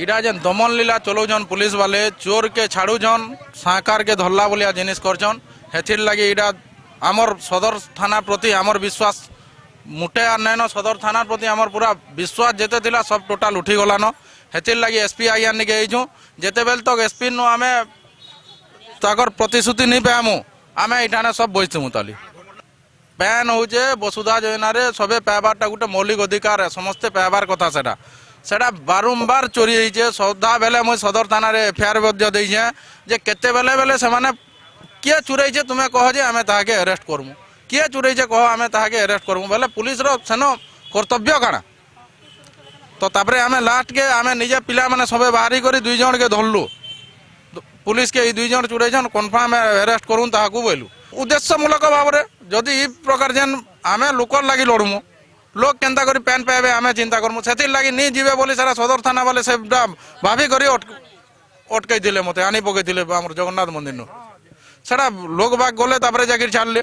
इटा जेन दमन लीला चलाउछन पुलिस वाले चोर के छाड़ुछन साकार के धरला बोलिया जिनिस करछन हेथिर लगी इटा आमर सदर थाना प्रति आमर विश्वास मुटे आर नैन सदर थाना प्रति आमर पूरा विश्वास जेते थिला सब टोटाल उठी गलान हेथिर लगी एसपी आईआर निके आइछू जेते बेल तक एसपी नु आमे ताकर प्रतिश्रुति नहीं पामु आमे इठाने सब बइथमु ताली पैन होचे वसुधा योजना रे सबे पाइबारटा गोटे मौलिक अधिकार है समस्ते पाइबार कथा सेटा सेटा बारंबार चोरी होइछे सदा बेले मुई सदर थाना रे एफआईआर मध्य देइछे जे केते बेले बेले सेमाने किए चुरैछे तुमे कह जे आमे ताहाके अरेस्ट करमु किए चुरैछे कह आमे ताहाके अरेस्ट करमु बेले पुलिस रो सेनो कर्तव्य काना तो तापरे आमे लास्ट के आमे निजे पिला माने सबे बाहरी करी दुई जण के धरलु पुलिस के दुई जण चुरैछन कन्फर्म अरेस्ट करूँ ताहाकू बोलू उद्देश्यमूलक भाव में जदि इ प्रकार जेन आमे लोकर लगी लड़मु लोक केंता करी पैन पाइबे आमे चिंता करमु सेतिर लगी नहीं जीवे बोली सारा सदर थाना वाले से भाभी करी अटकई दिले मते आनी पकई दिले हमर जगन्नाथ मंदिर नु सेटा लोक बाग गले तापरे जाकिर छाड़ले।